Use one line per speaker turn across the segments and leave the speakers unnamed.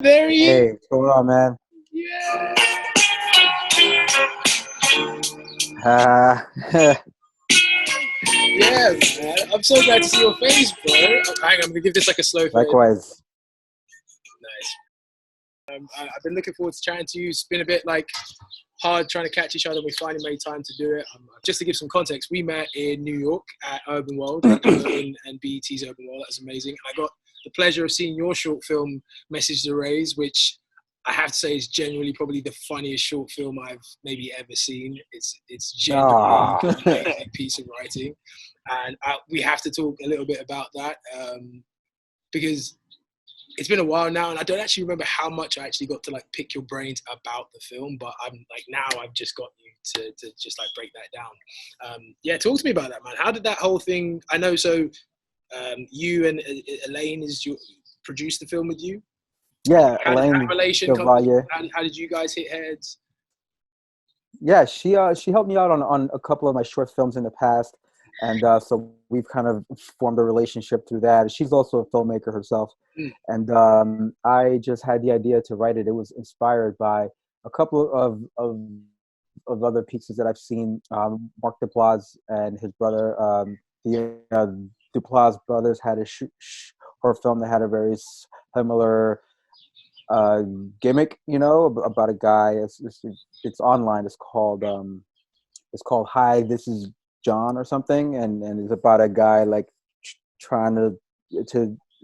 There he is.
Hey, what's going on, man?
Yeah.
Uh,
Yeah, man. I'm so glad to see your face, bro. Hang on, I'm gonna give this like a slow fade.
likewise.
Nice. I've been looking forward to chatting to you. It's been a bit like hard trying to catch each other. We finally made time to do it. Just to give some context, we met in New York at Urban World and BET's Urban World. That was amazing. I got the pleasure of seeing your short film, Message to Raise, which I have to say is genuinely probably the funniest short film I've maybe ever seen. It's genuinely
Ah,
an amazing piece of writing, and we have to talk a little bit about that because it's been a while now, and I don't actually remember how much I actually got to like pick your brains about the film. But I'm like now I've just got you to just like break that down. Yeah, talk to me about that, man. How did that whole thing? I know. So you and Alain produced the film with you.
yeah,
How did that
Alain
relation come?
Delvalle.
How did you guys hit heads?
Yeah, she helped me out on a couple of my short films in the past, and so we've kind of formed a relationship through that. She's also a filmmaker herself,
Mm.
and I just had the idea to write it. It was inspired by a couple of other pieces that I've seen. Mark Duplass and his brother, the Duplass brothers, had a horror film that had a very similar gimmick, about a guy. It's online. It's called Hi, This Is John or something, and it's about a guy like trying to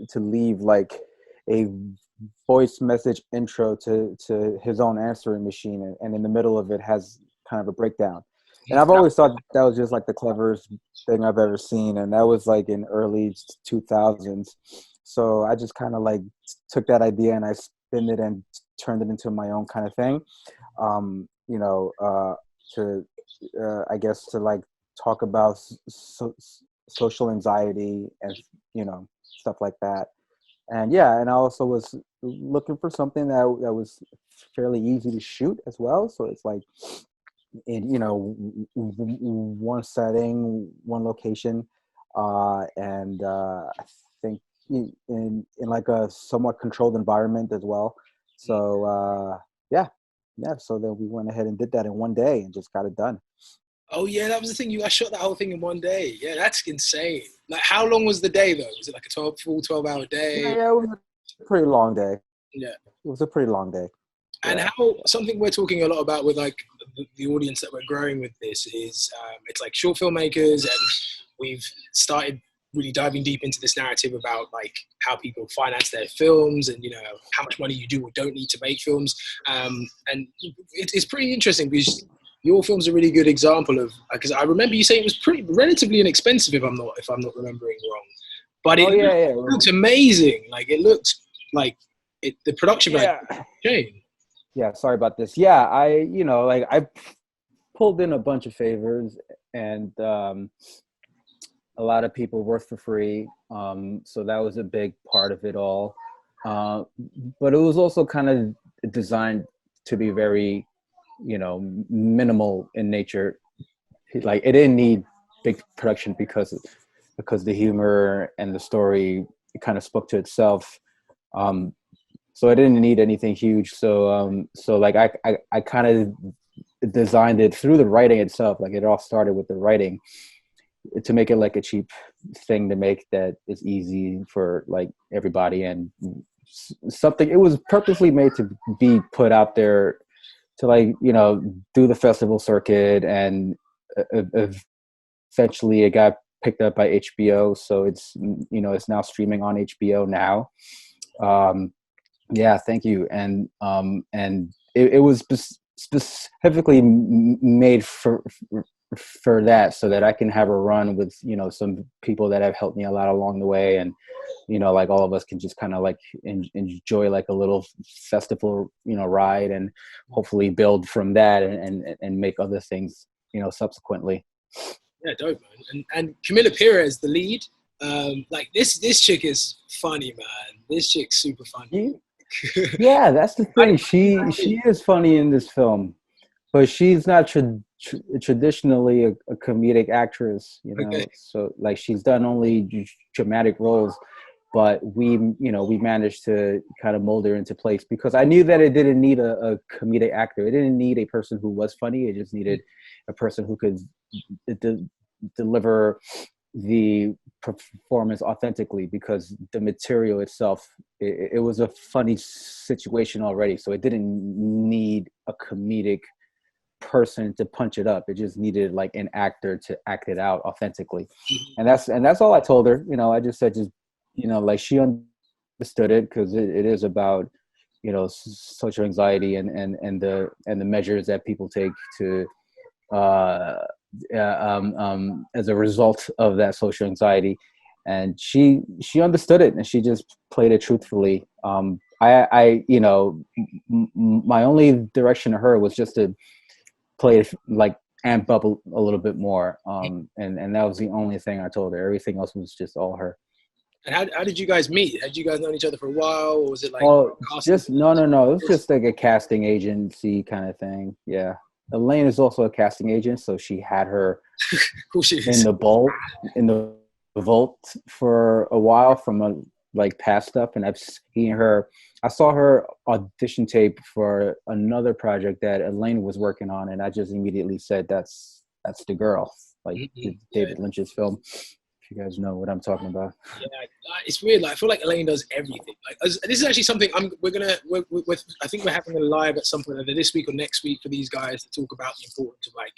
to leave like a voice message intro to his own answering machine, and in the middle of it has kind of a breakdown. And I've always thought that was just like the cleverest thing I've ever seen, and that was like in early 2000s. So I just kind of like took that idea and I spin it and turned it into my own kind of thing. To I guess to like talk about social anxiety and stuff like that. And yeah, and I also was looking for something that was fairly easy to shoot as well. So it's like in one setting, one location, and I think in like a somewhat controlled environment as well. So yeah. So then we went ahead and did that in one day and just got it done.
Oh yeah, that was the thing. You guys shot that whole thing in one day. Yeah, that's insane. Like, how long was the day though? Was it like a full 12-hour day?
Yeah, it was a pretty long day.
Yeah.
It was a pretty long day.
And
Yeah.
how something we're talking a lot about with like the audience that we're growing with this is it's like short filmmakers, and we've started really diving deep into this narrative about like how people finance their films and how much money you do or don't need to make films. And it's pretty interesting because your film's a really good example of because I remember you saying it was pretty relatively inexpensive if I'm not remembering wrong, but
Oh yeah,
it looks amazing. Like it looks like the production value
yeah.
changed.
Yeah, sorry about this. Yeah, like I pulled in a bunch of favors, and a lot of people worked for free. So that was a big part of it all. Uh, but it was also kind of designed to be very, minimal in nature. Like it didn't need big production because the humor and the story it kind of spoke to itself. So I didn't need anything huge. So like I kind of designed it through the writing itself. Like it all started with the writing to make it like a cheap thing to make that is easy for like everybody, and something it was purposely made to be put out there to like do the festival circuit, and eventually it got picked up by HBO. So it's now streaming on HBO now. Um, Yeah, thank you. And it was specifically made for that, so that I can have a run with some people that have helped me a lot along the way, and like all of us can just kind of like enjoy like a little festival ride, and hopefully build from that, and make other things subsequently.
Yeah, dope, man. And Camilla Perez, the lead, like this chick is funny, man. This chick's super funny.
Yeah, that's the
I,
thing. She is funny in this film, but she's not traditionally a comedic actress.
okay.
So like she's done only dramatic roles, but we managed to kind of mold her into place, because I knew that it didn't need a comedic actor. It didn't need a person who was funny. It just needed a person who could deliver the performance authentically, because the material itself, it was a funny situation already, so it didn't need a comedic person to punch it up. It just needed like an actor to act it out authentically. And that's all I told her. I just said, like, she understood it, because it is about social anxiety and the measures that people take to as a result of that social anxiety. And she understood it, and she just played it truthfully. My only direction to her was just to play it, like, amp up a little bit more. And that was the only thing I told her. Everything else was just all her.
And how did you guys meet? Had you guys known each other for a while, or was it like?
Oh, just no. It was just like a casting agency kind of thing. Yeah. Alain is also a casting agent, so she had her in the vault for a while from like past stuff, and I saw her audition tape for another project that Alain was working on, and I just immediately said, that's the girl, like David Lynch's film. If you guys know what I'm talking about.
Yeah, it's weird. Like, I feel like Alain does everything. Like, this is actually something I think we're having a live at some point, either this week or next week, for these guys to talk about the importance of like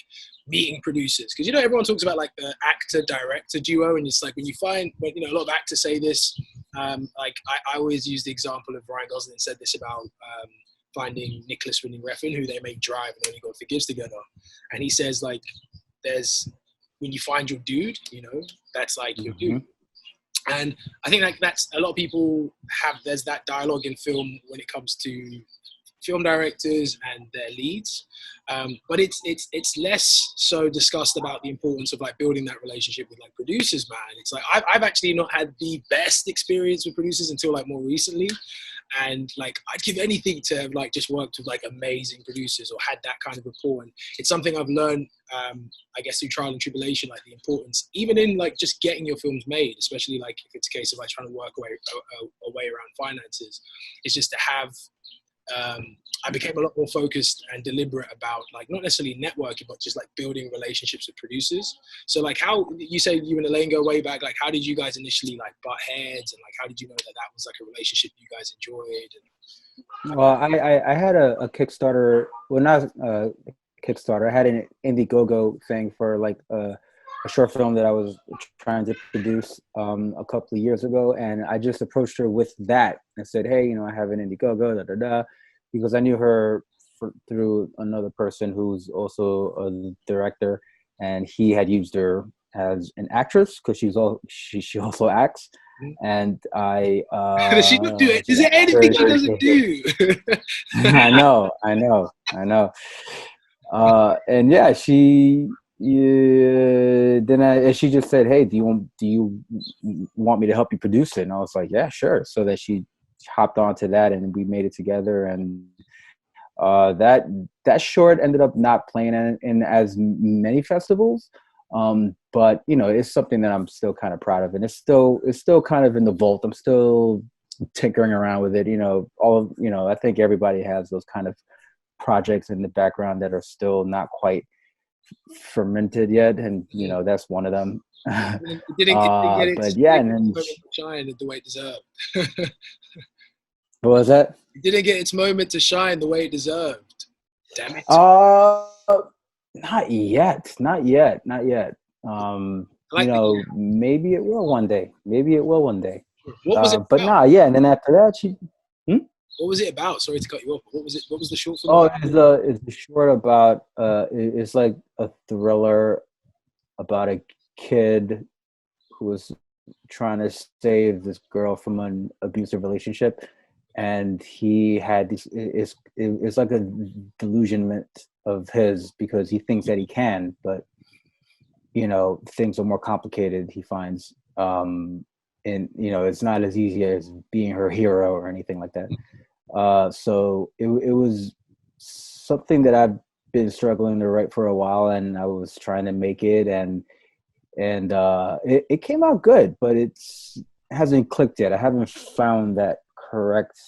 meeting producers, because everyone talks about like the actor director duo, and it's like when you find, a lot of actors say this. Like I always use the example of Ryan Gosling said this about finding Nicholas Winding Refn, who they made Drive and Only God Forgives together, and he says like when you find your dude, that's like your dude. And I think like that's a lot of people there's that dialogue in film when it comes to film directors and their leads. But it's less so discussed about the importance of like building that relationship with like producers, man. It's like, I've actually not had the best experience with producers until like more recently. And like, I'd give anything to have like just worked with like amazing producers or had that kind of rapport. And it's something I've learned, I guess, through trial and tribulation, like the importance, even in like just getting your films made, especially like if it's a case of like trying to work a way around finances. It's just to have, I became a lot more focused and deliberate about like not necessarily networking, but just like building relationships with producers. So like, how you say you and Alain go way back, like how did you guys initially like butt heads, and like how did you know that was like a relationship you guys enjoyed?
Well, I had a Kickstarter, well, not a Kickstarter, I had an Indiegogo thing for like a short film that I was trying to produce a couple of years ago, and I just approached her with that and said, hey, I have an Indiegogo, because I knew her through another person who's also a director, and he had used her as an actress because she also acts. And I
does she not do it? Is there anything she doesn't do?
I know. And yeah, she just said, hey, do you want me to help you produce it? And I was like, yeah, sure. So that she hopped onto that, and we made it together. And that short ended up not playing in as many festivals, but it's something that I'm still kind of proud of, and it's still kind of in the vault. I'm still tinkering around with it. I think everybody has those kind of projects in the background that are still not quite fermented yet, and that's one of them.
It didn't get its
moment
to shine the way it deserved.
What was that?
It didn't get its moment to shine the way it deserved. Damn it.
Not yet. Maybe it will one day.
What was it about?
But and then after that, she.
What was it about? Sorry to cut you off. What was it? What was the short film?
Oh, it's the short about. It's like a thriller about a kid who was trying to save this girl from an abusive relationship, and he had this. It's like a delusionment of his, because he thinks that he can, but things are more complicated. He finds, and it's not as easy as being her hero or anything like that. So it was something that I've been struggling to write for a while, and I was trying to make it, and it came out good, but it's hasn't clicked yet. I haven't found that correct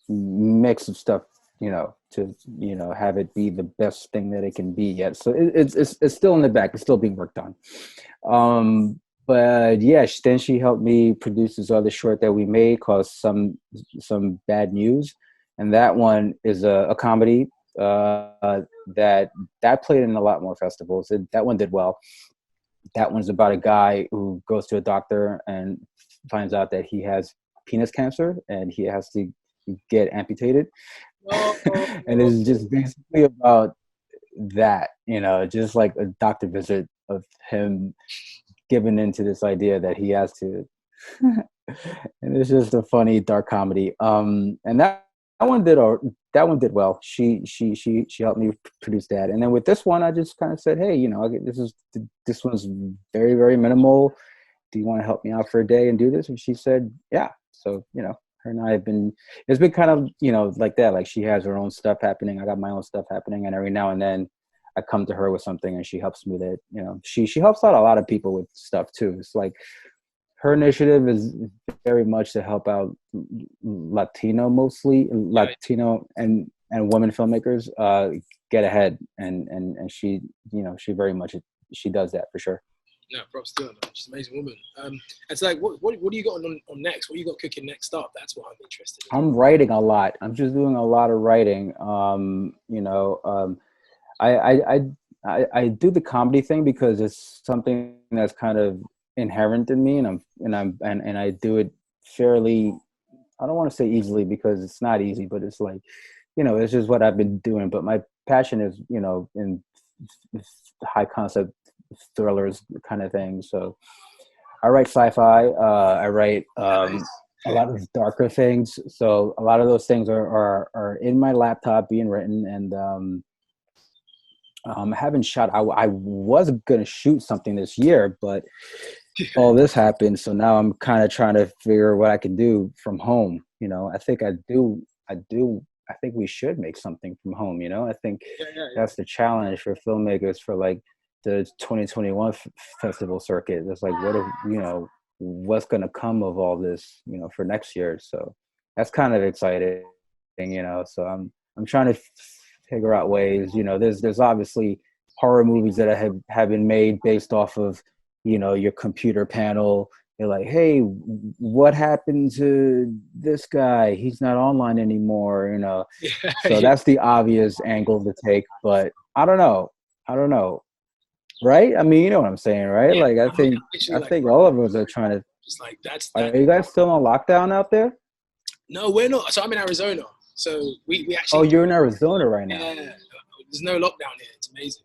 mix of stuff, to have it be the best thing that it can be yet. So it's still in the back. It's still being worked on. But yeah, then she helped me produce this other short that we made called some bad news, and that one is a comedy that played in a lot more festivals. That one did well. That one's about a guy who goes to a doctor and finds out that he has penis cancer and he has to get amputated. And it's just basically about that, just like a doctor visit of him giving into this idea that he has to. And it's just a funny dark comedy. And that one did well. She helped me produce that. And then with this one, I just kind of said, hey, this one's very, very minimal. Do you want to help me out for a day and do this? And she said, yeah. So, her and I it's been kind of, like that. Like she has her own stuff happening. I got my own stuff happening. And every now and then I come to her with something and she helps me with it. She helps out a lot of people with stuff too. It's like her initiative is very much to help out Latino and women filmmakers get ahead. And she, she very much, she does that for sure.
No, props to her, man. She's an amazing woman. It's like, what do you got on next? What do you got cooking next up? That's what I'm interested in.
I'm writing a lot. I'm just doing a lot of writing. I do the comedy thing because it's something that's kind of inherent in me, and I do it fairly. I don't want to say easily because it's not easy, but it's like, it's just what I've been doing. But my passion is, in high concept thrillers kind of thing. So I write sci-fi. I write a lot of darker things. So a lot of those things are in my laptop being written, and I haven't shot. I was gonna shoot something this year, but all this happened. So now I'm kind of trying to figure what I can do from home. I think I think we should make something from home. I think that's the challenge for filmmakers for like the 2021 festival circuit. It's like, what's going to come of all this, for next year. So that's kind of exciting, so I'm trying to figure out ways, there's obviously horror movies that have been made based off of, your computer panel. They're like, hey, what happened to this guy? He's not online anymore, So that's the obvious angle to take, but I don't know. Right? I mean, you know what I'm saying, right?
Yeah,
like, I think all of us are trying to.
Just like that's.
Are you guys still on lockdown out there?
No, we're not. So I'm in Arizona. So we actually.
Oh, you're in Arizona right now.
Yeah, there's no lockdown here. It's amazing.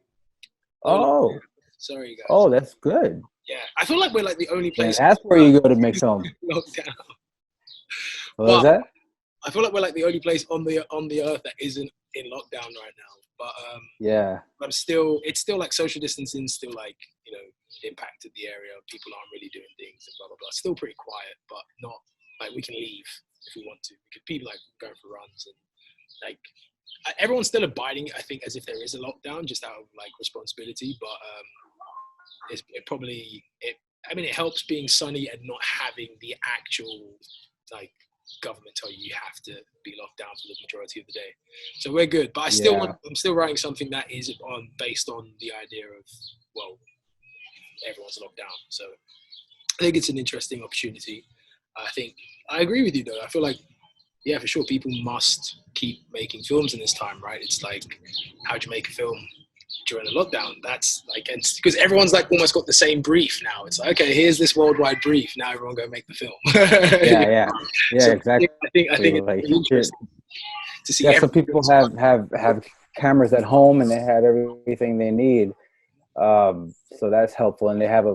Oh.
Sorry, guys.
Oh, that's good.
Yeah, I feel like we're like the only place.
Yeah, that's where you go to make film.
Lockdown.
What was that?
I feel like we're like the only place on the earth that isn't in lockdown right now. But
yeah.
But it's still like social distancing still like, impacted the area. People aren't really doing things and blah blah blah. Still pretty quiet, but not like we can leave if we want to. People like going for runs and like everyone's still abiding, I think, as if there is a lockdown, just out of like responsibility. But it helps being sunny and not having the actual like government tell you have to be locked down for the majority of the day. So we're good. But I'm still writing something that is based on the idea of, well, everyone's locked down. So I think it's an interesting opportunity. I think I agree with you though. I feel like, yeah, for sure, people must keep making films in this time, right? It's like, how do you make a film during a lockdown? That's like, and because everyone's like almost got the same brief now. It's like, okay, here's this worldwide brief. Now everyone go make the film.
yeah, so exactly.
I think it's really interesting to see.
Yeah, some people have cameras at home and they have everything they need. So that's helpful, and they have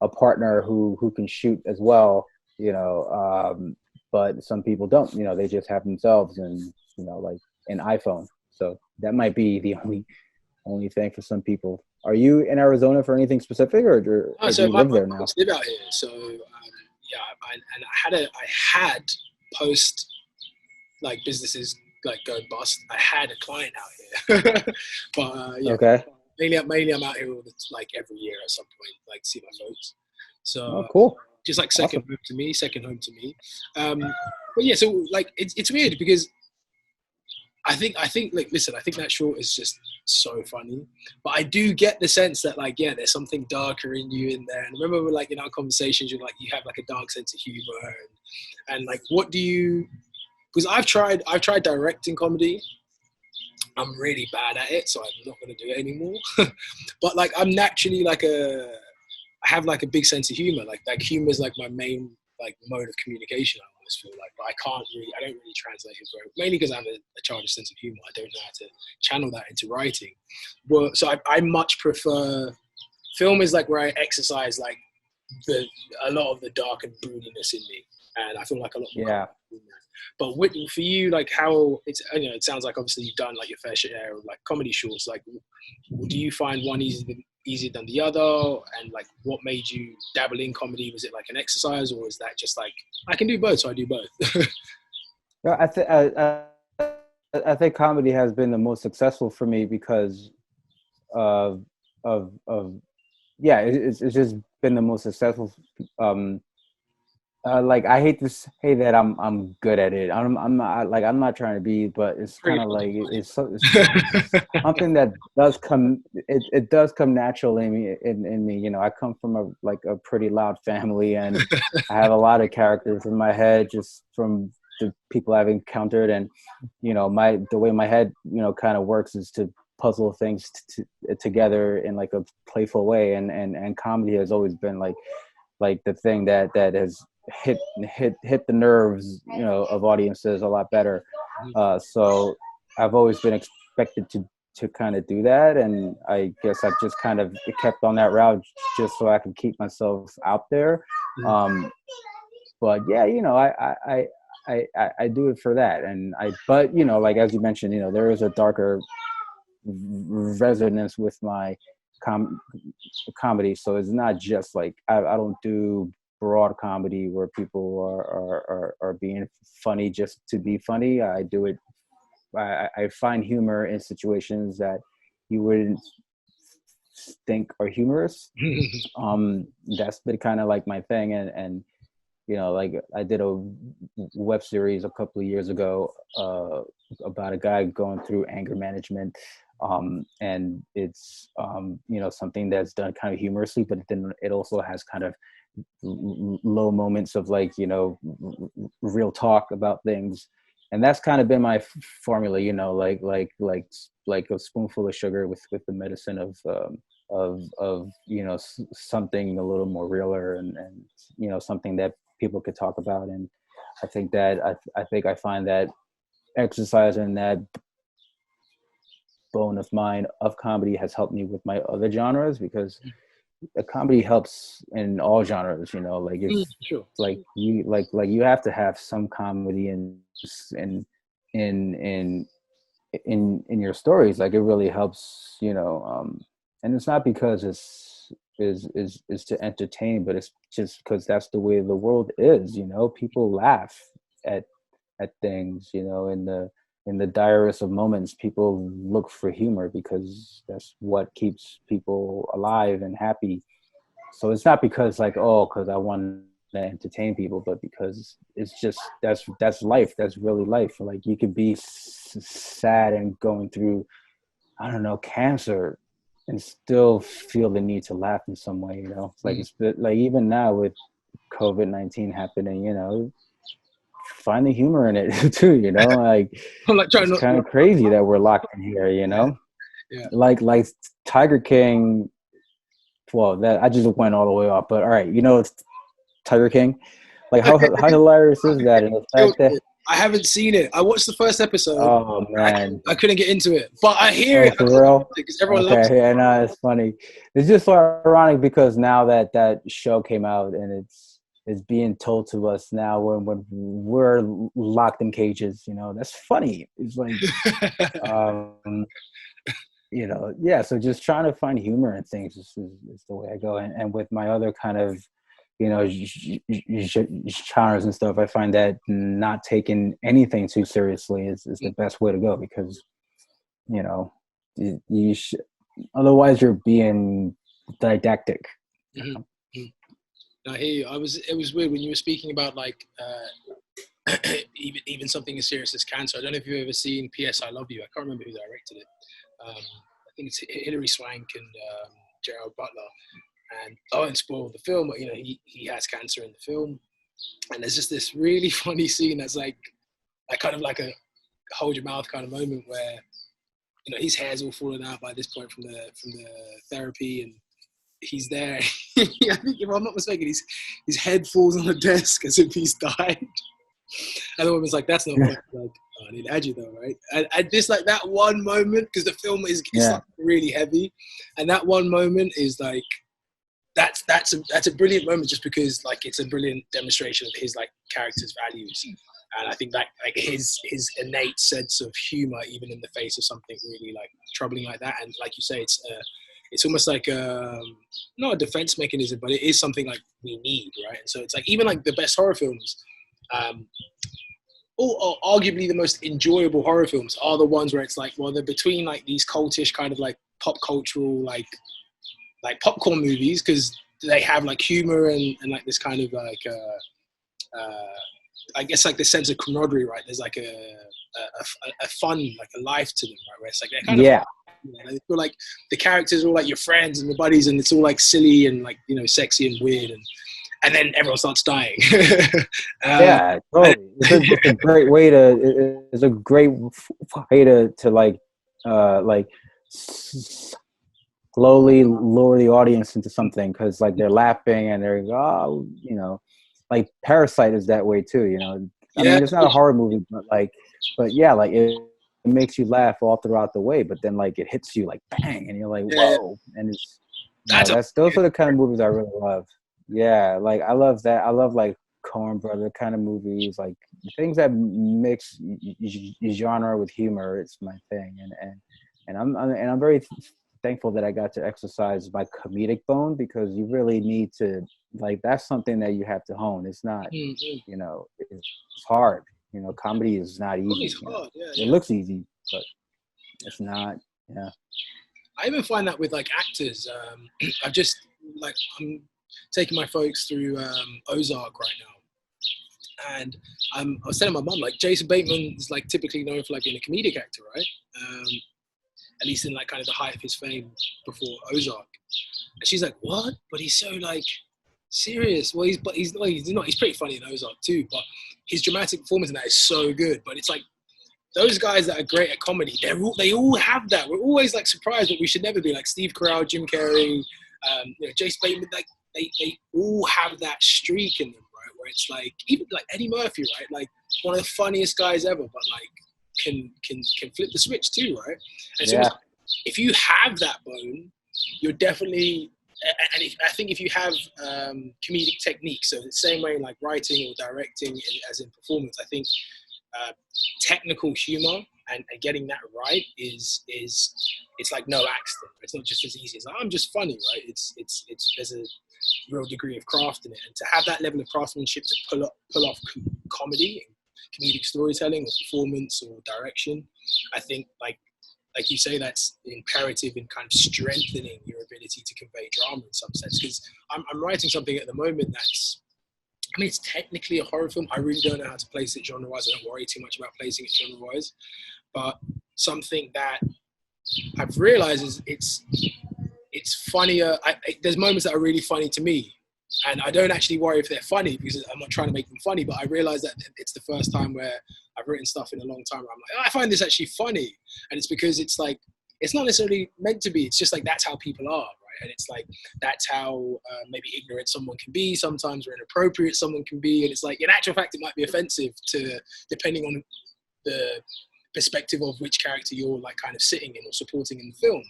a partner who can shoot as well. But some people don't. They just have themselves and like an iPhone. So that might be the only thing for some people. Are you in Arizona for anything specific, or do you live there now?
I live out here, so I had post like businesses like go bust. I had a client out here, but
okay.
Mainly I'm out here like every year at some point, like to see my folks. So
cool.
just like
Awesome.
second home to me. But yeah, so like it's weird because I think like listen, I think that short is just so funny. But I do get the sense that like yeah, there's something darker in you in there. And remember like in our conversations, you're like you have like a dark sense of humor and like what do you? Because I've tried directing comedy. I'm really bad at it, so I'm not going to do it anymore. But like I'm naturally like I have like a big sense of humor. Like humor is like my main like mode of communication. I almost feel like, but I don't really translate it very mainly because I have a childish sense of humor. I don't know how to channel that into writing. Well, so I much prefer film is like where I exercise like the a lot of the dark and broodiness in me, and I feel like a lot more
Yeah.
comfortable in that. But for you, like how it's it sounds like obviously you've done like your fair share of like comedy shorts. Like, do you find one easier than the other? And like, what made you dabble in comedy? Was it like an exercise, or is that just like I can do both, so I do both?
Yeah, I think comedy has been the most successful for me because of of yeah, it's just been the most successful. Um, like I hate to say that I'm good at it. I'm not like I'm not trying to be, but it's kind
Pretty
of like it's
much.
something that does come. It does come naturally in me. You know, I come from a pretty loud family, and I have a lot of characters in my head just from the people I've encountered, and you know, the way my head kind of works is to puzzle things together in like a playful way, and comedy has always been like the thing that has hit the nerves of audiences a lot better. So I've always been expected to kind of do that, and I guess I've just kind of kept on that route just so I can keep myself out there. But yeah, I do it for that, but like as you mentioned, there is a darker resonance with my comedy, so it's not just like I don't do broad comedy where people are being funny just to be funny. I do it. I find humor in situations that you wouldn't think are humorous. That's been kind of like my thing, and like I did a web series a couple of years ago about a guy going through anger management, and it's something that's done kind of humorously, but then it also has kind of low moments of like real talk about things, and that's kind of been my formula, like a spoonful of sugar with the medicine of something a little more realer, and something that people could talk about. And I think that I think I find that exercising that bone of mine of comedy has helped me with my other genres, because the comedy helps in all genres, like if
Sure.
like you have to have some comedy in in in your stories. Like it really helps, and it's not because is to entertain, but it's just because that's the way the world is. People laugh at things, in the direst of moments. People look for humor because that's what keeps people alive and happy. So it's not because like, oh, because I want to entertain people, but because it's just that's life. That's really life. Like you could be sad and going through, I don't know, cancer, and still feel the need to laugh in some way. It's like it's like even now with COVID-19 happening, find the humor in it too. Like
I'm like trying
it's
not
kind
to.
of crazy that we're locked in here.
Yeah.
Like Tiger King. Well, that I just went all the way off, but all right, it's Tiger King. Like how hilarious is that? And the fact that
I haven't seen it. I watched the first episode.
oh man,
I couldn't get into it, but I hear
oh
it
for real?
because everyone loves it.
Okay, yeah, no, it's funny. It's just so ironic because now that show came out and it's being told to us now when we're locked in cages. That's funny. It's like um yeah, so just trying to find humor in things is the way I go. And with my other kind of genres and stuff, I find that not taking anything too seriously is the best way to go, because you otherwise you're being didactic.
Mm-hmm. I hear you. It was weird when you were speaking about like even something as serious as cancer. I don't know if you've ever seen P.S. I Love You. I can't remember who directed it. I think it's Hilary Swank and Gerald Butler. And I won't spoil the film, but he has cancer in the film. And there's just this really funny scene that's like kind of like a hold your mouth kind of moment where his hair's all fallen out by this point from the therapy, and he's there. I think if I'm not mistaken, his head falls on the desk as if he's died. And the woman's like, "That's not funny." Like, oh, I need to add you though, right? And just like that one moment, because the film is like really heavy, and that one moment is like that's a brilliant moment just because like it's a brilliant demonstration of his like character's values. And I think that like his innate sense of humor, even in the face of something really like troubling like that, and like you say, it's almost like not a defense mechanism, but it is something like we need, right? And so it's like even like the best horror films, or arguably the most enjoyable horror films are the ones where it's like, well, they're between like these cultish kind of like pop cultural like popcorn movies because they have like humor and like this kind of like I guess like the sense of camaraderie, right? There's like a fun, like a life to them, right? Where it's like they're kind of they feel like the characters are all like your friends and your buddies, and it's all like silly and like sexy and weird, and then everyone starts dying.
Yeah, totally. It's a great way to. It's a great way to like slowly lure the audience into something because like they're laughing and they're like Parasite is that way too. I mean, it's not a horror movie, but yeah, like it makes you laugh all throughout the way, but then like it hits you like bang, and you're like whoa, and it's those are the kind of movies I really love. Yeah, like I love that. I love like Coen Brother kind of movies, like things that mix genre with humor. It's my thing, and I'm very thankful that I got to exercise my comedic bone because you really need to like that's something that you have to hone. It's not, it's hard. Comedy is not easy.
It's hard.
It looks easy, but it's not. Yeah.
I even find that with like actors. I've just like I'm taking my folks through Ozark right now, and I was telling my mum like Jason Bateman is like typically known for like being a comedic actor, right? At least in like kind of the height of his fame before Ozark. And she's like, what? But he's so like serious. Well, he's not. He's pretty funny in Ozark too. But his dramatic performance in that is so good. But it's like those guys that are great at comedy, they all have that. We're always like surprised, but we should never be like Steve Carell, Jim Carrey, Jason Bateman. Like they all have that streak in them, right? Where it's like even like Eddie Murphy, right? Like one of the funniest guys ever, but like can flip the switch too, right? And so if you have that bone, you're definitely, and I think if you have comedic technique, so the same way in like writing or directing as in performance, I think technical humor and getting that right is it's like no accident. It's not just as easy as I'm just funny, right? It's there's a real degree of craft in it, and to have that level of craftsmanship to pull off comedy, comedic storytelling or performance or direction, I think like you say, that's imperative in kind of strengthening your ability to convey drama in some sense. Because I'm writing something at the moment that's, I mean, it's technically a horror film. I really don't know how to place it genre-wise. I don't worry too much about placing it genre-wise. But something that I've realized is it's funnier. There's moments that are really funny to me. And I don't actually worry if they're funny because I'm not trying to make them funny, but I realize that it's the first time where I've written stuff in a long time where I'm like, I find this actually funny. And it's because it's like, it's not necessarily meant to be. It's just like, that's how people are, right? And it's like, that's how maybe ignorant someone can be sometimes, or inappropriate someone can be. And it's like, in actual fact, it might be offensive depending on the perspective of which character you're like kind of sitting in or supporting in the film.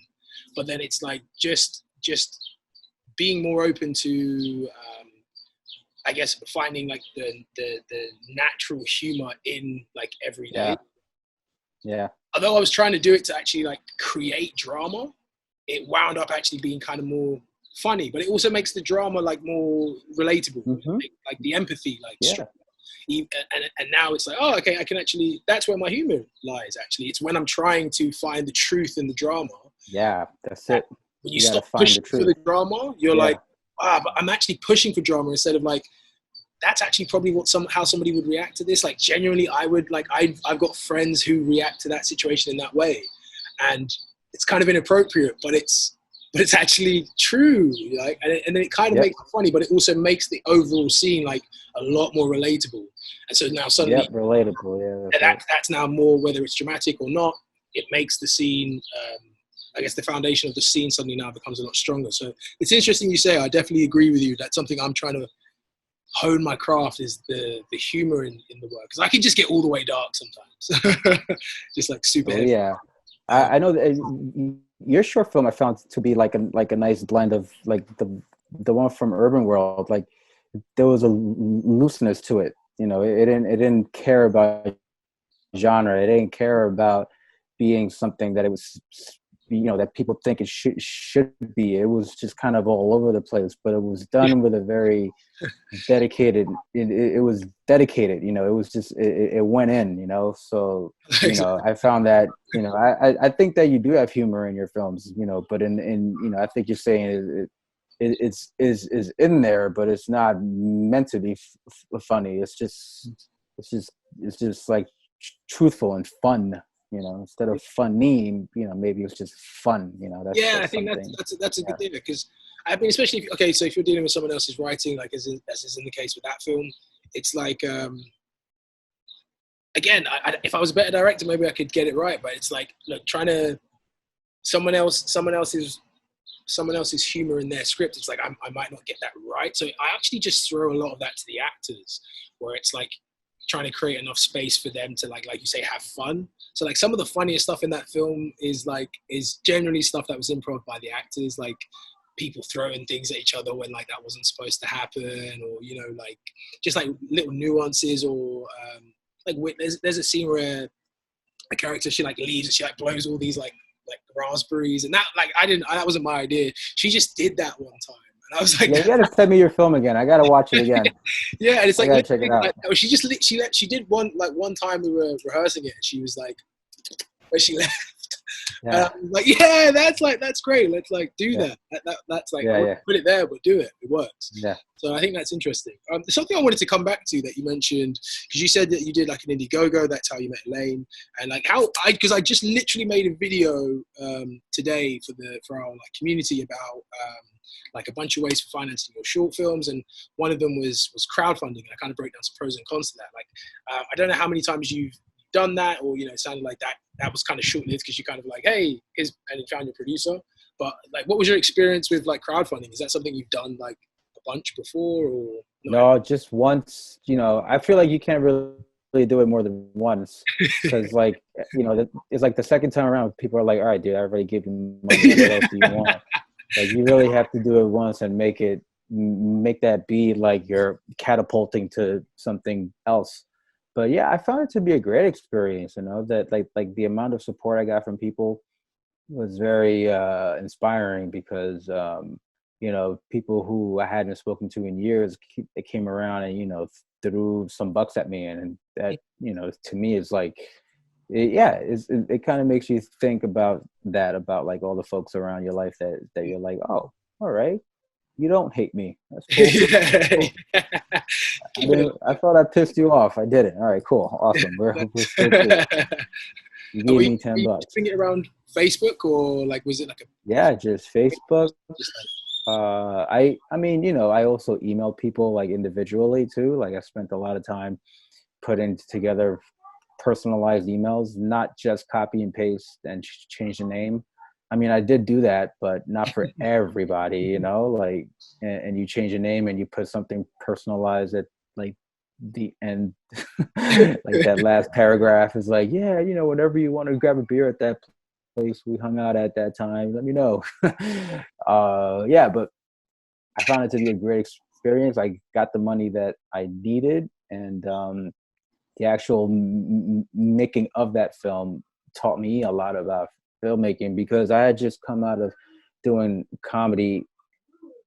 But then it's like, just being more open to, I guess, finding like the natural humor in like every day.
Yeah. Although
I was trying to do it to actually like create drama, it wound up actually being kind of more funny, but it also makes the drama like more relatable, like the empathy, like and now it's like, oh, okay, I can actually, that's where my humor lies. Actually, it's when I'm trying to find the truth in the drama.
Yeah, that's it.
When you stop pushing for the drama, you're like, but I'm actually pushing for drama instead of like, that's actually probably how somebody would react to this. Like genuinely, I would like, I've got friends who react to that situation in that way, and it's kind of inappropriate, but it's actually true. Like, and then it kind of
Yep.
makes it funny, but it also makes the overall scene like a lot more relatable. And so now suddenly,
Yep, relatable. Yeah,
that's now more, whether it's dramatic or not, it makes the scene. I guess the foundation of the scene suddenly now becomes a lot stronger. So it's interesting you say. I definitely agree with you. That's something I'm trying to hone my craft, is the humor in the work, because I can just get all the way dark sometimes, just like super
oh
heavy.
yeah. I know that your short film I found to be like a nice blend of like the one from Urban World. Like there was a looseness to it. You know, it didn't care about genre. It didn't care about being something that it was, you know, that people think it should be. It was just kind of all over the place, but it was done with a very dedicated. It was dedicated. You know, it was just it went in. You know, so you know, I found that, you know, I think that you do have humor in your films. You know, but in you know, I think you're saying is in there, but it's not meant to be funny. It's just like truthful and fun. You know, instead of funny, you know, maybe it's just fun. You know,
Yeah, I
that's
think
something.
that's a
Yeah.
good thing, because I mean, especially if, okay, so if you're dealing with someone else's writing, like as is in the case with that film, it's like again, if I was a better director, maybe I could get it right. But it's like, look, trying to someone else's humor in their script. It's like I might not get that right, so I actually just throw a lot of that to the actors, where it's like trying to create enough space for them to like you say, have fun. So like some of the funniest stuff in that film is generally stuff that was improv by the actors, like people throwing things at each other when like that wasn't supposed to happen, or you know, like just like little nuances, or like there's a scene where a character, she like leaves and she like blows all these like raspberries, and that like that wasn't my idea. She just did that one time, and I was like,
Yeah, you gotta send me your film again. I gotta watch it again.
yeah, and it's
I
like
gotta check it out.
like, she did one time we were rehearsing it, and she was like, where she left.
Yeah,
Like, yeah, that's great. Let's like do
yeah,
that's like, I
yeah,
wouldn't
yeah,
put it there, but do it. It works.
yeah.
So I think that's interesting. There's something I wanted to come back to that you mentioned, because you said that you did like an Indiegogo. That's how you met Alain, and like because I just literally made a video today for our like community about like a bunch of ways for financing your short films, and one of them was crowdfunding. And I kind of broke down some pros and cons to that. Like I don't know how many times you've done that, or you know, it sounded like that was kind of short lived, because you kind of like, hey, here's, and you found your producer. But like, what was your experience with like crowdfunding? Is that something you've done like a bunch before, or
No, just once. You know, I feel like you can't really do it more than once, because like, you know, it's like the second time around, people are like, all right, dude, I already gave you money. Like, what else do you want? Like, you really have to do it once and make that be like you're catapulting to something else. But yeah, I found it to be a great experience. You know, that like the amount of support I got from people was very inspiring, because you know, people who I hadn't spoken to in years, they came around and, you know, threw some bucks at me, and that, you know, to me is like, it kind of makes you think about like all the folks around your life that you're like, oh, all right, you don't hate me, that's cool. Cool.
keep it
I thought I pissed you off. I didn't. All right, cool, awesome. We're still cool. You
Were
gave
you,
me
were
10
you
bucks.
doing it around Facebook, or like was it like a
Yeah, just Facebook.
just like,
I mean, you know, I also email people like individually too. Like I spent a lot of time putting together personalized emails, not just copy and paste and change the name. I mean, I did do that, but not for everybody, you know, like, and you change the name and you put something personalized at like the end. Like that last paragraph is like, yeah, you know, whenever you want to grab a beer at that place we hung out at that time, let me know. Yeah, but I found it to be a great experience. I got the money that I needed, and the actual making of that film taught me a lot about filmmaking, because I had just come out of doing comedy,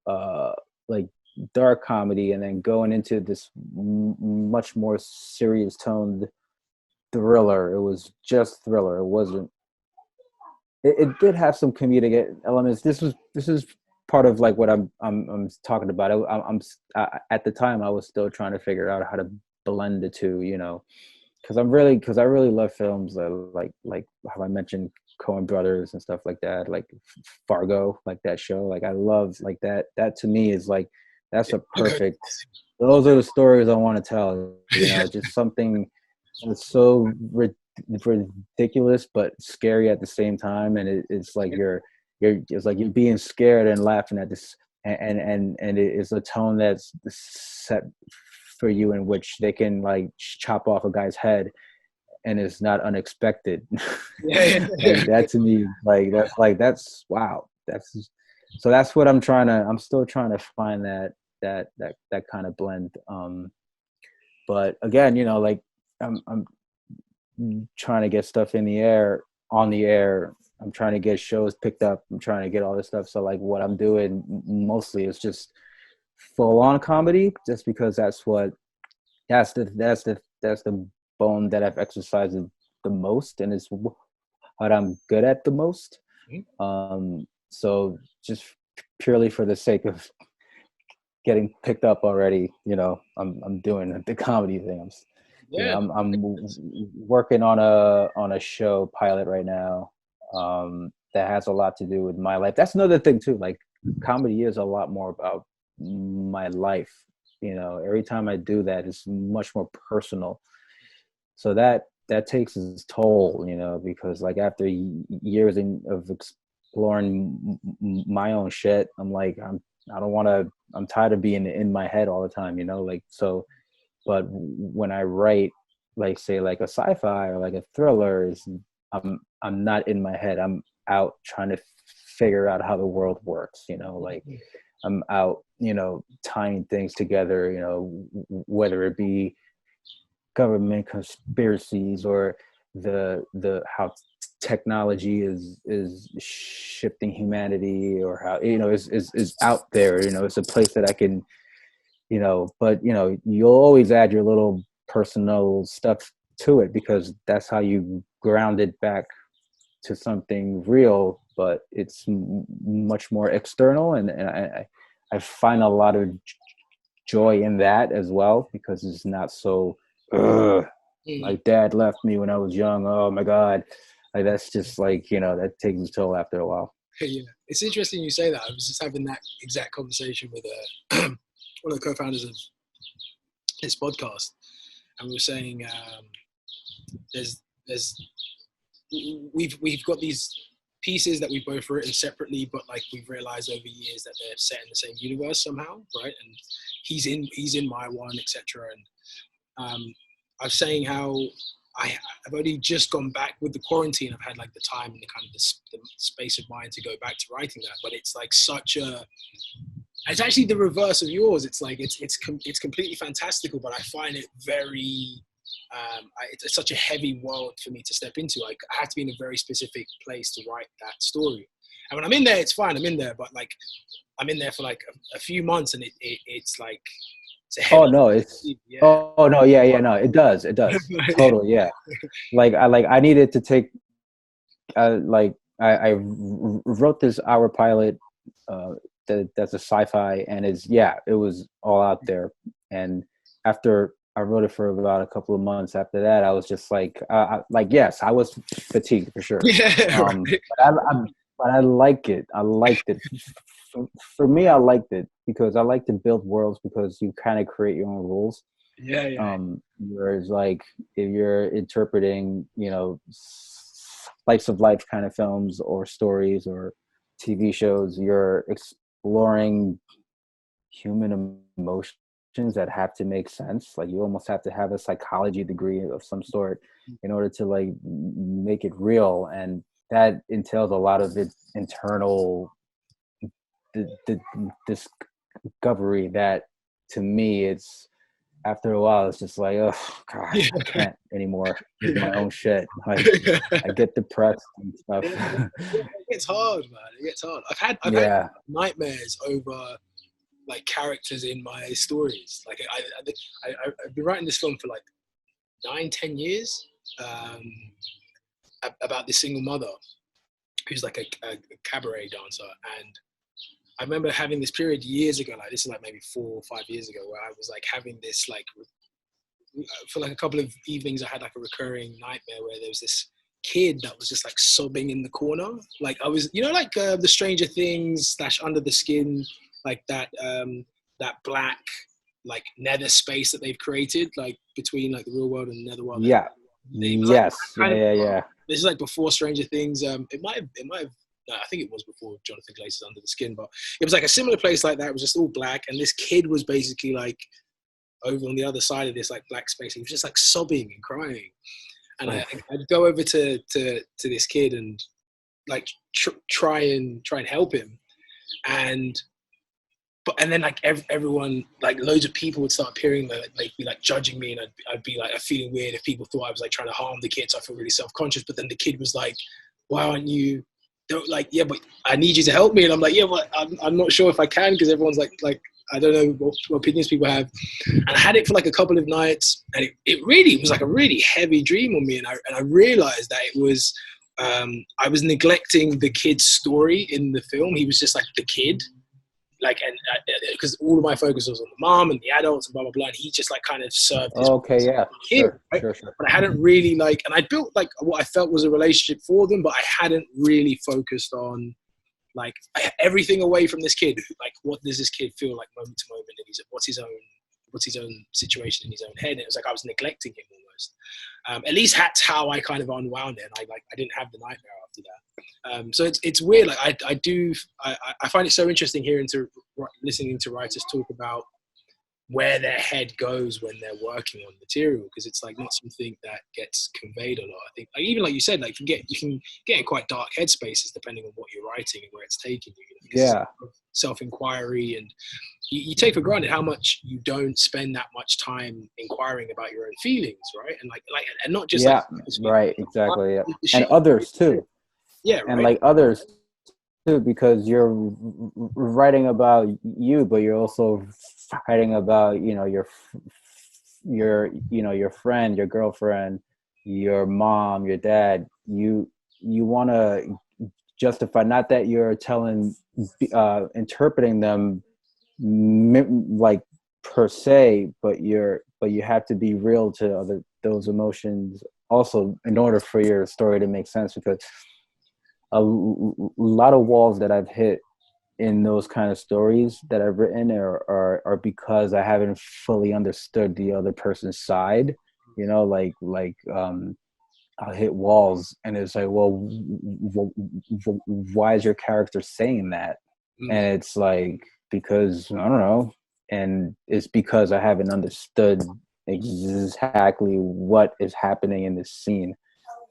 uh, like dark comedy, and then going into this much more serious toned thriller. It was just thriller. It wasn't. It did have some comedic elements. This is part of like what I'm talking about. At the time I was still trying to figure out how to blend the two, you know, because I really love films that like how I mentioned Coen Brothers and stuff like that, like Fargo, like that show. Like I love like that. That to me is like that's a perfect. Those are the stories I want to tell. You know, just something that's so ridiculous but scary at the same time, and it's like you're it's like you're being scared and laughing at this, and it is a tone that's set for you in which they can like chop off a guy's head and it's not unexpected. Like that to me, that's wow. That's so that's what I'm still trying to find that kind of blend. But again, you know, like I'm trying to get stuff in the air on the air. I'm trying to get shows picked up. I'm trying to get all this stuff. So like what I'm doing mostly is just full on comedy, just because that's the bone that I've exercised the most, and it's what I'm good at the most. So just purely for the sake of getting picked up already, you know, I'm doing the comedy thing. I'm working on a show pilot right now that has a lot to do with my life. That's another thing too. Like comedy is a lot more about my life. You know, every time I do that, it's much more personal. So that takes its toll, you know, because like after years of exploring my own shit, I'm like, I don't want to. I'm tired of being in my head all the time, you know, like so. But when I write, like say like a sci-fi or like a thriller, I'm not in my head. I'm out trying to figure out how the world works, you know, like I'm out, you know, tying things together, you know, whether it be government conspiracies or the how technology is shifting humanity, or how, you know, is out there, you know, it's a place that I can, you know, but you know, you'll always add your little personal stuff to it because that's how you ground it back to something real, but it's much more external, and I find a lot of joy in that as well because it's not so like dad left me when I was young, oh my god, like that's just like, you know, that takes a toll after a while.
Yeah, it's interesting you say that. I was just having that exact conversation with one of the co-founders of this podcast, and we were saying there's we've got these pieces that we've both written separately, but like we've realized over years that they're set in the same universe somehow, right? And he's in my one, etc. And I was saying how I've only just gone back with the quarantine. I've had like the time and the kind of the space of mind to go back to writing that, but it's like such a. It's actually the reverse of yours. It's like it's completely fantastical, but I find it very. It's such a heavy world for me to step into. Like I have to be in a very specific place to write that story. And when I'm in there, it's fine. I'm in there, but like I'm in there for like a few months, and it's like it's a heavy.
Oh no, it's
Yeah.
oh no, yeah, no, it does totally, yeah. I needed to take I wrote this hour pilot that's a sci-fi, and it was all out there. And after I wrote it for about a couple of months after that, I was just yes, I was fatigued for sure.
Yeah. Right.
But I like it. I liked it. For me, I liked it because I like to build worlds because you kind of create your own rules.
Yeah. Yeah.
Whereas like if you're interpreting, you know, slice of life kind of films or stories or TV shows, you're exploring human emotions that have to make sense. Like you almost have to have a psychology degree of some sort in order to like make it real, and that entails a lot of internal the discovery that to me it's after a while it's just like, oh god,
Yeah.
I can't anymore with my
Yeah.
own shit. Like
Yeah.
I get depressed and stuff.
Yeah, it gets hard, man. It gets hard. I've had
Yeah.
nightmares over like characters in my stories. Like I've been writing this film for like 9, 10 years about this single mother who's like a cabaret dancer, and I remember having this period years ago, like this is like maybe 4 or 5 years ago, where I was like having this like for like a couple of evenings, I had like a recurring nightmare where there was this kid that was just like sobbing in the corner. Like I was, like the Stranger Things / Under the Skin, like that black like nether space that they've created, like between like the real world and the netherworld.
Yeah.
It was, like,
Yes. Yeah.
This is like before Stranger Things. It might have. No, I think it was before Jonathan Glace's Under the Skin, but it was like a similar place like that. It was just all black, and this kid was basically like over on the other side of this like black space. He was just like sobbing and crying, and I'd go over to this kid and like try and help him, and then like everyone, like loads of people would start appearing, like be like judging me, and I'd be like feeling weird if people thought I was like trying to harm the kid, so I feel really self-conscious. But then the kid was like, why aren't you like, yeah, but I need you to help me, and I'm like, yeah, but I'm not sure if I can, because everyone's like I don't know what opinions people have. And I had it for like a couple of nights, and it really was like a really heavy dream on me, and I realized that it was I was neglecting the kid's story in the film. He was just like the kid, like, and because all of my focus was on the mom and the adults and blah blah blah, and he just like kind of served his
Yeah,
kid,
sure,
right?
sure.
But I hadn't really like, and I built like what I felt was a relationship for them, but I hadn't really focused on like everything away from this kid. Like, what does this kid feel like moment to moment, and what's his own situation in his own head? And it was like I was neglecting him almost. At least that's how I kind of unwound it. And I didn't have the nightmare after that. So it's weird. Like I find it so interesting listening to writers talk about where their head goes when they're working on material, because it's like not something that gets conveyed a lot. I think, like, even like you said, like you can get in quite dark headspaces depending on what you're writing and where it's taking you.
Yeah.
Self-inquiry, and you take for granted how much you don't spend that much time inquiring about your own feelings, right? And and not just
right, exactly, yeah, and others too.
Yeah, right.
And like others too, because you're writing about you, but you're also writing about your friend, your girlfriend, your mom, your dad. You want to justify, not that you're interpreting them like per se, but you have to be real to those emotions also in order for your story to make sense, because a lot of walls that I've hit in those kind of stories that I've written are because I haven't fully understood the other person's side. I'll hit walls, and it's like, well, why is your character saying that? And it's like, because I don't know, and it's because I haven't understood exactly what is happening in this scene.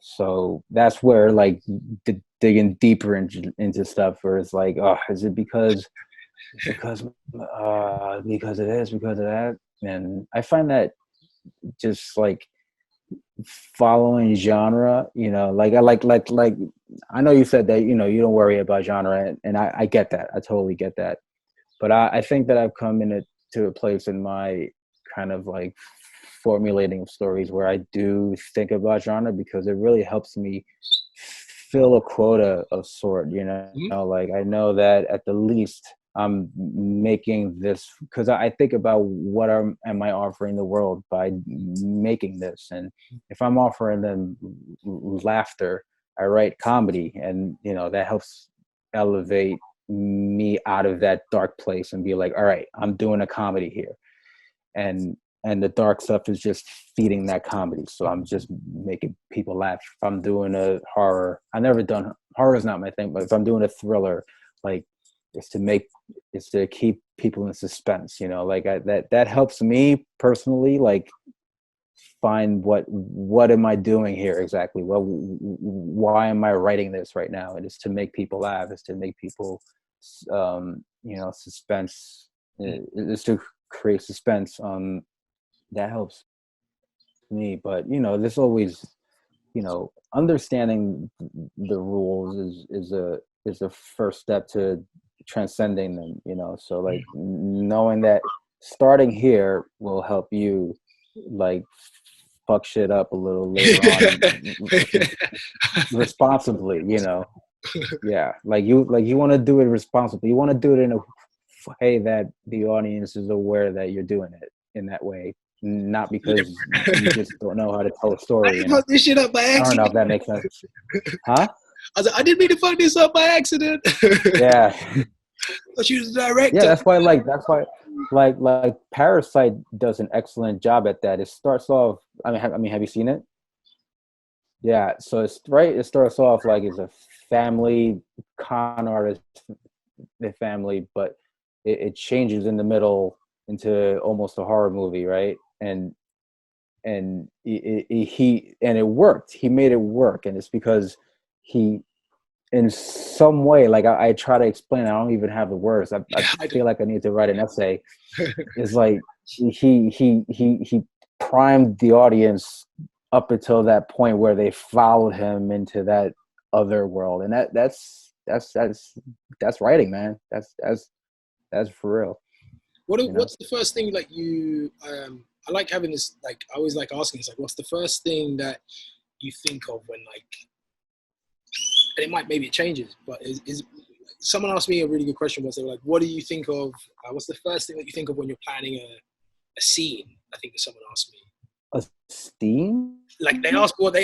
So that's where like digging deeper into stuff, where it's like, oh, is it because of this, because of that? And I find that just like following genre, like I know you said that, you don't worry about genre, and I get that. I totally get that. But I think that I've come to a place in my kind of like formulating of stories where I do think about genre, because it really helps me fill a quota of sort, like I know that at the least I'm making this, because I think about what am I offering the world by making this. And if I'm offering them laughter, I write comedy, and that helps elevate me out of that dark place and be like, all right, I'm doing a comedy here, and the dark stuff is just feeding that comedy, so I'm just making people laugh. If I'm doing a horror, horror is not my thing, but if I'm doing a thriller, like it's to keep people in suspense, like that helps me personally, like find what am I doing here exactly? Well, why am I writing this right now? And it's to make people laugh. It's to make people, suspense. It's to create suspense. That helps me. But there's always, understanding the rules is a first step to transcending them. So like knowing that starting here will help you like fuck shit up a little later on responsibly. Yeah, like you want to do it responsibly. You want to do it in a way that the audience is aware that you're doing it in that way, not because you just don't know how to tell a
I
story.
didn't fuck this shit up by
I don't know if
accident.
that makes sense. Huh?
I was like, I didn't mean to fuck this up by accident.
Yeah.
But she was the
Yeah,
director.
that's why Parasite does an excellent job at that. It starts off. Have you seen it? Yeah. So it's right. It starts off like it's a family con artist, the family, but it changes in the middle into almost a horror movie, right? And it worked. He made it work, and it's because he, in some way, like I try to explain, I don't even have the words. I
I
feel
don't.
like I need to write an essay. It's like he primed the audience up until that point where they followed him into that other world, and that's writing, man. That's for real. You know,
What's the first thing like you? I like having this. Like I always like asking. It's like, what's the first thing that you think of when like? And it might maybe it changes, but is someone asked me a really good question. Was they were like, what do you think of? What's the first thing that you think of when you're planning a scene? I think that someone asked me.
a steam.
Like they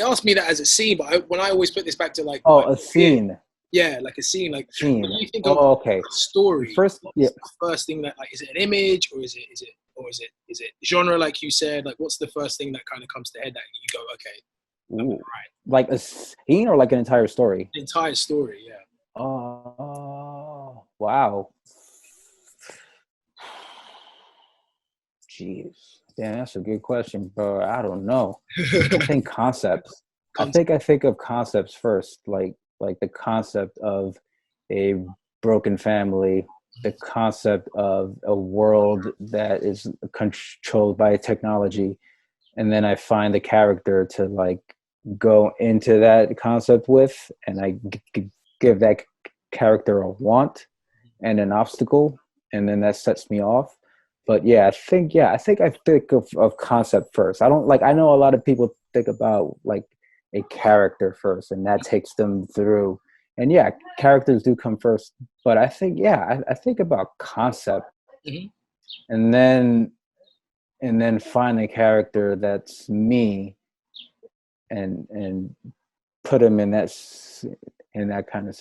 asked me that as a scene, but when I always put this back to like,
Oh, a scene.
yeah, like a scene. Like
Scene.
when you think of
Oh, okay.
a story,
First,
what's
yeah.
the first thing that like is it an image or is it genre like you said? Like what's the first thing that kind of comes to head that you go, okay,
Ooh.
right,
Like a scene or like an entire story?
the entire story, yeah.
Oh, wow. Jeez. Damn, that's a good question, bro. I don't know. I think concepts. I think of concepts first, like the concept of a broken family, the concept of a world that is controlled by technology, and then I find the character to like go into that concept with, and I give that character a want and an obstacle, and then that sets me off. But I think I think of concept first. I don't like I know a lot of people think about like a character first, and that takes them through. And yeah, characters do come first, but I think I think about concept,
Mm-hmm.
and then find a character that's me, and put him in that kind of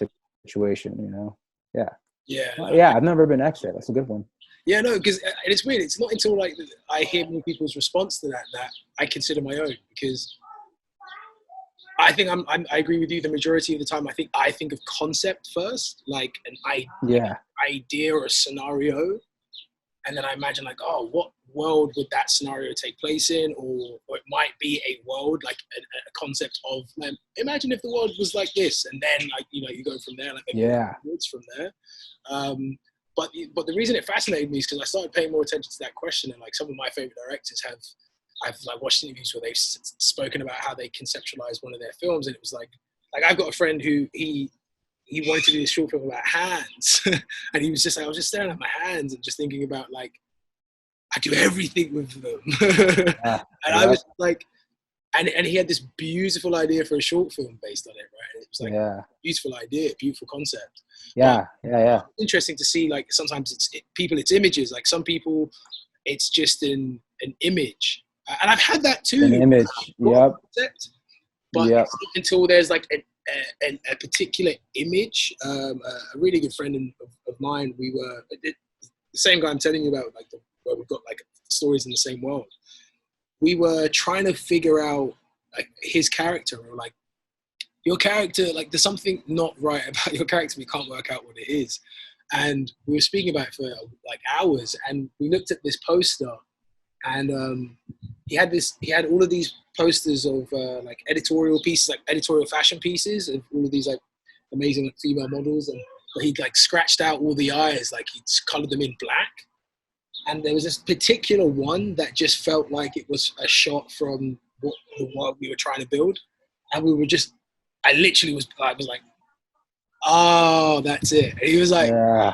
situation. Yeah.
Yeah,
Well,
no,
yeah, I've never been asked that. That's a good one.
yeah, no, because it's weird. It's not until like I hear more people's response to that I consider my own because I think I agree with you. The majority of the time, I think of concept first, like
Yeah.
idea or a scenario, and then I imagine like, oh, what world would that scenario take place in, or it might be a world like a concept of imagine if the world was like this, and then like you go from there, like maybe
Yeah.
words from there. But the reason it fascinated me is because I started paying more attention to that question, and like some of my favorite directors I've like watched interviews where they've spoken about how they conceptualized one of their films, and it was like I've got a friend who he wanted to do this short film about hands, and he was just like I was just staring at my hands and just thinking about like I do everything with them,
Yeah.
and I was like, and he had this beautiful idea for a short film based on it, right? It was like a beautiful idea, beautiful concept.
Yeah. Yeah.
Interesting to see like sometimes it's images, like some people it's just an image, and I've had that too.
An image. Yep.
Concept, but
Yep.
until there's like a particular image. A really good friend of mine, we were the same guy I'm telling you about, like where we've got like stories in the same world. We were trying to figure out like his character, or like your character, like there's something not right about your character. We can't work out what it is, and we were speaking about it for like hours. And we looked at this poster, and he had all of these posters of like editorial pieces, like editorial fashion pieces of all of these like amazing like, female models, and he'd like scratched out all the eyes, like he'd colored them in black. And there was this particular one that just felt like it was a shot from what we were trying to build, and we were just I was like, oh, that's it. And he was like,
Yeah.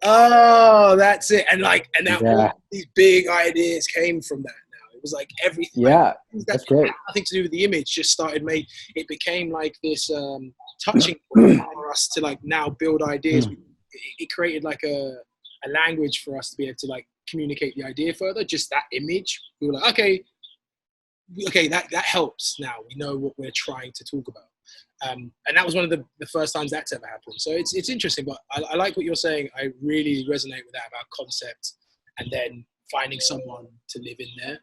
oh, that's it. And that all
Yeah.
these big ideas came from that. Now it was like everything.
Yeah.
Like,
That's great.
nothing to do with the image. Just it became like this touching point for us to like now build ideas. It created like a language for us to be able to like communicate the idea further. Just that image, we were like, okay, that helps. Now we know what we're trying to talk about. And that was one of the first times that's ever happened. So it's interesting, but I like what you're saying. I really resonate with that about concept and then finding someone to live in there.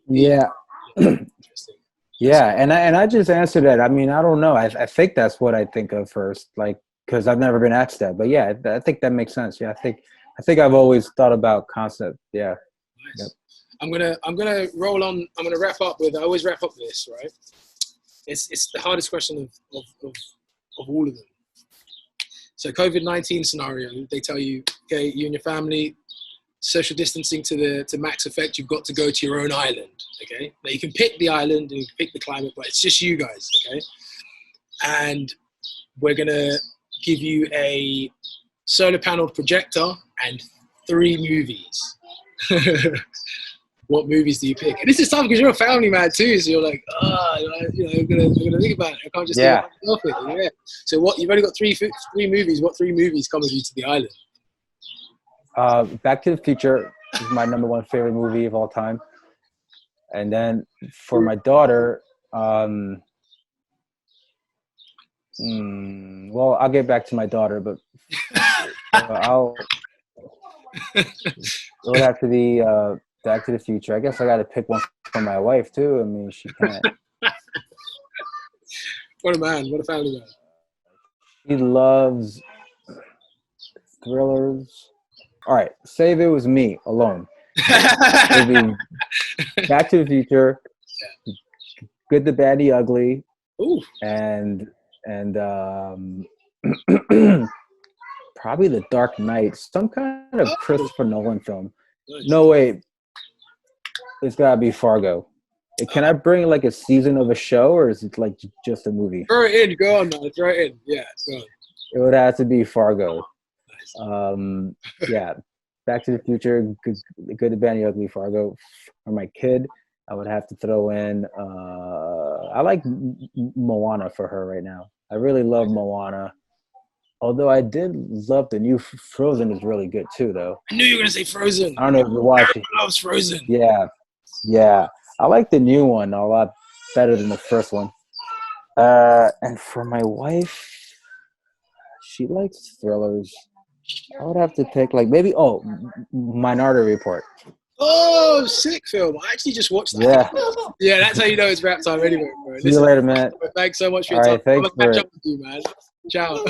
Yeah.
Interesting.
Yeah, and I just answered that. I mean, I don't know. I think that's what I think of first, like, because I've never been asked that. But yeah, I think that makes sense. Yeah, I think I've always thought about concept. Yeah.
Nice. Yep. I'm gonna roll on. I'm gonna wrap up with. I always wrap up this, right? It's the hardest question of all of them. So COVID-19 scenario, they tell you, okay, you and your family, social distancing to max effect, you've got to go to your own island, okay? Now you can pick the island and you can pick the climate, but it's just you guys, okay? And we're gonna give you a solar paneled projector and 3 movies. What movies do you pick? And this is tough because you're a family man too, so you're like, I'm gonna think about it. I can't just think about it. Yeah. So what? You've only got three movies. What 3 movies come with you to the island?
Back to the Future is my #1 favorite movie of all time. And then for my daughter, well, I'll get back to my daughter, but it would have to be Back to the Future. I guess I got to pick one for my wife too. I mean, she can't.
What a man! What a family man!
He loves thrillers. All right, say if it was me alone, it'd be Back to the Future, Good, the Bad, the Ugly, and probably The Dark Knight, some kind of Christopher Nolan film. No, wait, it's gotta be Fargo. Can I bring like a season of a show, or is it like just a movie?
Throw it in, go on, man. Throw it in. Yeah, go on.
It would have to be Fargo.
Nice.
Yeah, Back to the Future, Good, the Bad, the Ugly, Fargo. For my kid, I would have to throw in. I like Moana for her right now. I really love Moana. Although I did love the new Frozen is really good too, though.
I knew you were gonna say Frozen.
I don't know if you're watching.
Everyone loves Frozen.
Yeah. I like the new one a lot better than the first one. And for my wife, she likes thrillers. I would have to pick like maybe Minority Report.
Oh, sick film! I actually just watched that. Yeah, that's how you know it's rap time anyway, bro.
See you later, man.
Thanks so much for your time. I'm gonna catch up with you, man. Ciao.